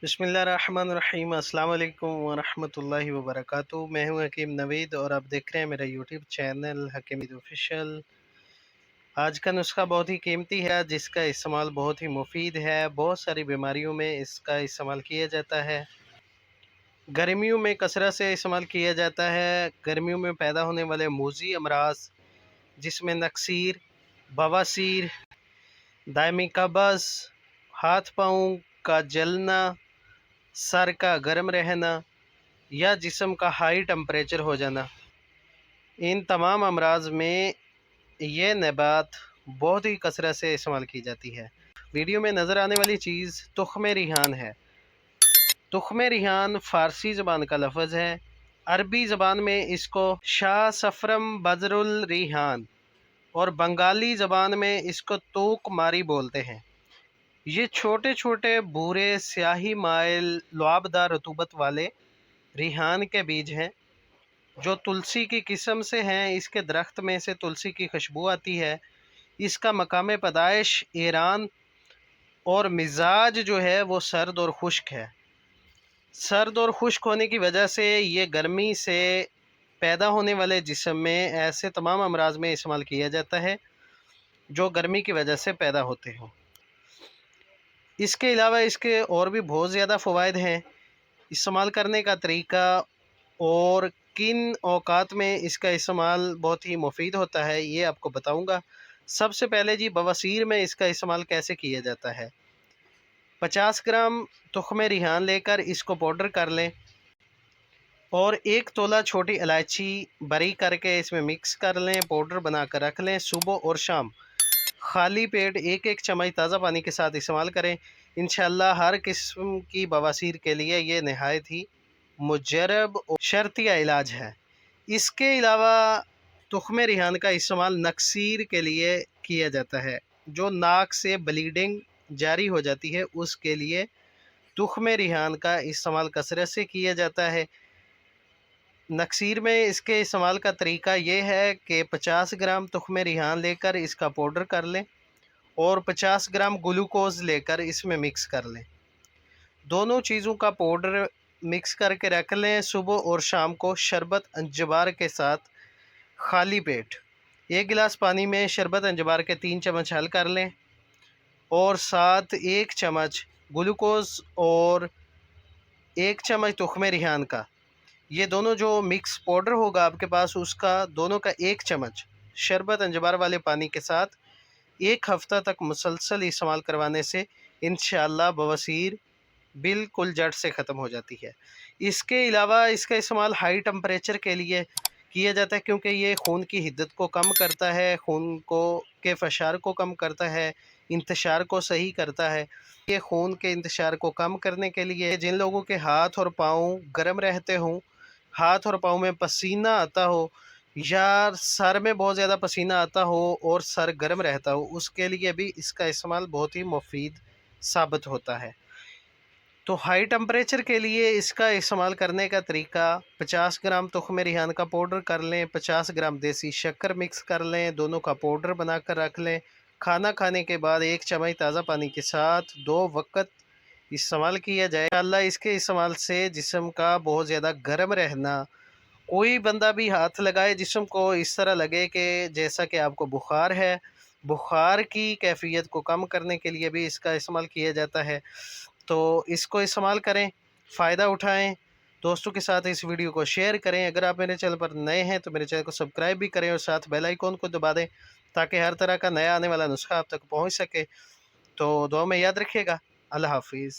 बिस्मिल्लाहिर्रहमानिर्रहीम। अस्सलाम वालेकुम वरहमतुल्लाहि वबरकातुहू। मैं हूं हकीम नवीद और आप देख रहे हैं मेरा यूट्यूब चैनल हकीम ऑफिशियल। आज का नुस्खा बहुत ही कीमती है जिसका इस्तेमाल बहुत ही मुफीद है। बहुत सारी बीमारियों में इसका इस्तेमाल किया जाता है। गर्मियों में कसरत से इस्तेमाल किया जाता है। गर्मियों में पैदा होने वाले मूजी अमराज जिसमें नक्सीर, बवासीर, दायमी कब्ज़, हाथ पाँव का जलना, सर का गर्म रहना या जिस्म का हाई टेम्परेचर हो जाना, इन तमाम अमराज में ये नबात बहुत ही कसरत से इस्तेमाल की जाती है। वीडियो में नज़र आने वाली चीज़ तुख्म रिहान है। तुख्म रिहान फ़ारसी ज़बान का लफ्ज़ है। अरबी ज़बान में इसको शाह सफ़रम बजरुल रिहान और बंगाली ज़बान में इसको तूक मारी बोलते हैं। ये छोटे छोटे भूरे स्याही माइल लुआबदार रतूबत वाले रिहान के बीज हैं जो तुलसी की किस्म से हैं। इसके दरख्त में से तुलसी की खुशबू आती है। इसका मकाम पैदाइश ईरान और मिजाज जो है वो सर्द और खुश्क है। सर्द और खुश्क होने की वजह से ये गर्मी से पैदा होने वाले जिस्म में ऐसे तमाम अमराज में इस्तेमाल किया जाता है जो गर्मी की वजह से पैदा होते हों। इसके अलावा इसके और भी बहुत ज़्यादा फ़वाइद हैं। इस्तेमाल करने का तरीका और किन औकात में इसका इस्तेमाल बहुत ही मुफीद होता है ये आपको बताऊंगा। सबसे पहले जी बवासीर में इसका इस्तेमाल कैसे किया जाता है। 50 ग्राम तुख्म रिहान लेकर इसको पाउडर कर लें और 1 तोला छोटी इलायची बारीक करके इसमें मिक्स कर लें, पाउडर बना कर रख लें। सुबह और शाम खाली पेट 1-1 चम्मच ताज़ा पानी के साथ इस्तेमाल करें। इंशाअल्लाह हर किस्म की बवासीर के लिए ये नहायत ही मुजरब और शर्तिया इलाज है। इसके अलावा तुख्म रिहान का इस्तेमाल नक्सीर के लिए किया जाता है। जो नाक से ब्लीडिंग जारी हो जाती है उसके लिए तुख्म रिहान का इस्तेमाल कसरत से किया जाता है। नक्सीर में इसके इस्तेमाल का तरीका ये है कि 50 ग्राम तुख्म रिहान लेकर इसका पाउडर कर लें और 50 ग्राम ग्लूकोज़ लेकर इसमें मिक्स कर लें। दोनों चीज़ों का पाउडर मिक्स करके रख लें। सुबह और शाम को शरबत अंजबार के साथ खाली पेट 1 गिलास पानी में शरबत अंजबार के 3 चम्मच हल कर लें और साथ 1 चम्मच ग्लूकोज़ और 1 चम्मच तुख्म रिहान का, ये दोनों जो मिक्स पाउडर होगा आपके पास उसका दोनों का 1 चम्मच शरबत अंजबार वाले पानी के साथ 1 हफ़्ता तक मुसलसल इस्तेमाल करवाने से इंशाअल्लाह बवासीर बिल्कुल जड़ से ख़त्म हो जाती है। इसके अलावा इसका इस्तेमाल हाई टेम्परेचर के लिए किया जाता है क्योंकि ये खून की हिद्दत को कम करता है, खून को के फशार को कम करता है, इंतशार को सही करता है। ये खून के इंतशार को कम करने के लिए जिन लोगों के हाथ और पाँव गर्म रहते हों, हाथ और पाँव में पसीना आता हो या सर में बहुत ज़्यादा पसीना आता हो और सर गर्म रहता हो, उसके लिए भी इसका इस्तेमाल बहुत ही मुफीद साबित होता है। तो हाई टेम्परेचर के लिए इसका इस्तेमाल करने का तरीका 50 ग्राम तुख्म रिहान का पाउडर कर लें, 50 ग्राम देसी शक्कर मिक्स कर लें, दोनों का पाउडर बनाकर रख लें। खाना खाने के बाद 1 चम्मच ताज़ा पानी के साथ 2 वक्त इस्तेमाल किया जाए। अल्लाह इसके इस्तेमाल से जिस्म का बहुत ज़्यादा गर्म रहना, कोई बंदा भी हाथ लगाए जिस्म को इस तरह लगे कि जैसा कि आपको बुखार है, बुखार की कैफियत को कम करने के लिए भी इसका इस्तेमाल किया जाता है। तो इसको इस्तेमाल करें, फ़ायदा उठाएं, दोस्तों के साथ इस वीडियो को शेयर करें। अगर आप मेरे चैनल पर नए हैं तो मेरे चैनल को सब्सक्राइब भी करें और साथ बेल आइकॉन को दबा दें ताकि हर तरह का नया आने वाला नुस्खा आप तक पहुंच सके। तो दुआ में याद रखिएगा। अल्लाह हाफिज़।